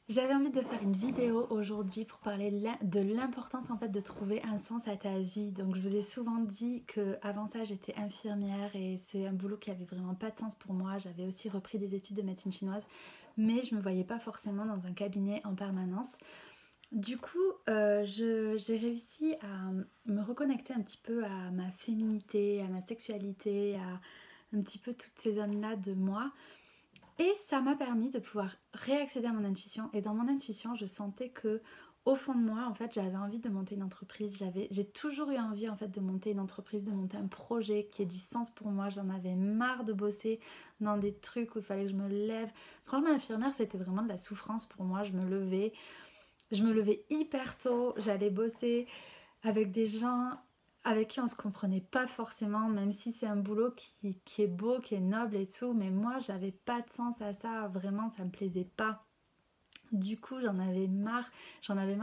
J'avais envie de faire une vidéo aujourd'hui pour parler de l'importance en fait de trouver un sens à ta vie. Donc je vous ai souvent dit que avant ça j'étais infirmière et c'est un boulot qui avait vraiment pas de sens pour moi. J'avais aussi repris des études de médecine chinoise, mais je me voyais pas forcément dans un cabinet en permanence. Du coup, j'ai réussi à me reconnecter un petit peu à ma féminité, à ma sexualité, à un petit peu toutes ces zones-là de moi. Et ça m'a permis de pouvoir réaccéder à mon intuition. Et dans mon intuition, je sentais que au fond de moi, en fait, j'avais envie de monter une entreprise. J'ai toujours eu envie en fait de monter une entreprise, de monter un projet qui ait du sens pour moi. J'en avais marre de bosser dans des trucs où il fallait que je me lève. Franchement, l'infirmière, c'était vraiment de la souffrance pour moi. Je me levais hyper tôt, j'allais bosser avec des gens avec qui on se comprenait pas forcément, même si c'est un boulot qui est beau, qui est noble et tout, mais moi j'avais pas de sens à ça, vraiment ça me plaisait pas. Du coup, j'en avais marre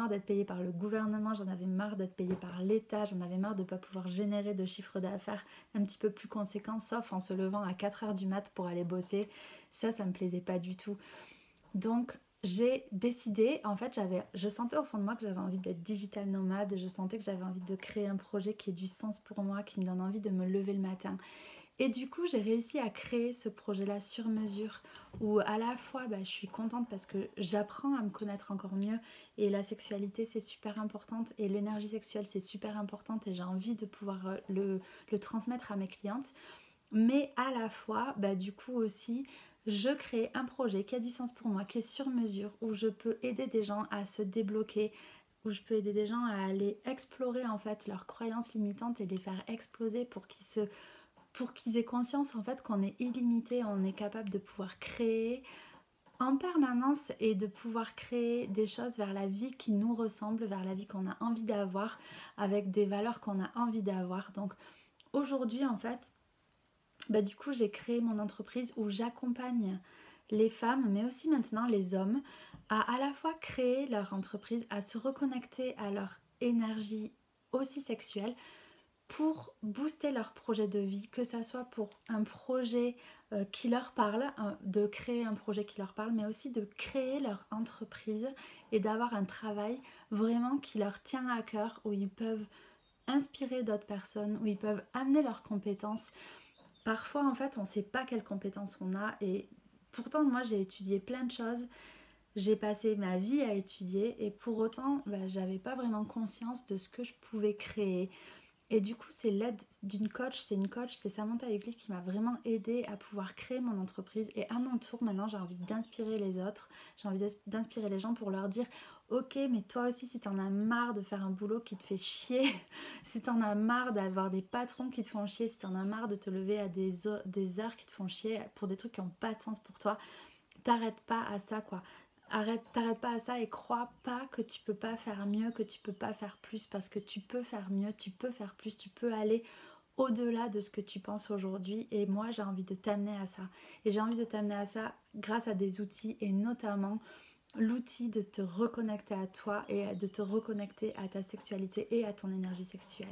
d'être payée par le gouvernement, j'en avais marre d'être payée par l'État, j'en avais marre de ne pas pouvoir générer de chiffre d'affaires un petit peu plus conséquent, sauf en se levant à 4 heures du mat pour aller bosser. Ça me plaisait pas du tout. Donc j'ai décidé, en fait, je sentais au fond de moi que j'avais envie d'être digital nomade, je sentais que j'avais envie de créer un projet qui ait du sens pour moi, qui me donne envie de me lever le matin. Et du coup, j'ai réussi à créer ce projet-là sur mesure, où à la fois, je suis contente parce que j'apprends à me connaître encore mieux, et la sexualité, c'est super importante, et l'énergie sexuelle, c'est super importante, et j'ai envie de pouvoir le transmettre à mes clientes. Mais à la fois, du coup aussi, je crée un projet qui a du sens pour moi, qui est sur mesure, où je peux aider des gens à se débloquer, où je peux aider des gens à aller explorer en fait leurs croyances limitantes et les faire exploser pour qu'ils aient conscience en fait qu'on est illimité, on est capable de pouvoir créer en permanence et de pouvoir créer des choses vers la vie qui nous ressemble, vers la vie qu'on a envie d'avoir, avec des valeurs qu'on a envie d'avoir. Donc aujourd'hui en fait, du coup, j'ai créé mon entreprise où j'accompagne les femmes, mais aussi maintenant les hommes, à la fois créer leur entreprise, à se reconnecter à leur énergie aussi sexuelle pour booster leur projet de vie, que ça soit pour un projet qui leur parle, de créer un projet qui leur parle, mais aussi de créer leur entreprise et d'avoir un travail vraiment qui leur tient à cœur, où ils peuvent inspirer d'autres personnes, où ils peuvent amener leurs compétences. Parfois, en fait, on ne sait pas quelles compétences on a et pourtant, moi, j'ai étudié plein de choses. J'ai passé ma vie à étudier et pour autant, j'avais pas vraiment conscience de ce que je pouvais créer. Et du coup, c'est l'aide d'une coach, c'est Samantha Hugli qui m'a vraiment aidée à pouvoir créer mon entreprise. Et à mon tour, maintenant, j'ai envie d'inspirer les autres, j'ai envie d'inspirer les gens pour leur dire ok, mais toi aussi, si t'en as marre de faire un boulot qui te fait chier, si t'en as marre d'avoir des patrons qui te font chier, si t'en as marre de te lever à des heures qui te font chier pour des trucs qui n'ont pas de sens pour toi, t'arrêtes pas à ça quoi. T'arrêtes pas à ça et crois pas que tu peux pas faire mieux, que tu peux pas faire plus, parce que tu peux faire mieux, tu peux faire plus, tu peux aller au-delà de ce que tu penses aujourd'hui. Et moi, j'ai envie de t'amener à ça. Et j'ai envie de t'amener à ça grâce à des outils, et notamment l'outil de te reconnecter à toi et de te reconnecter à ta sexualité et à ton énergie sexuelle.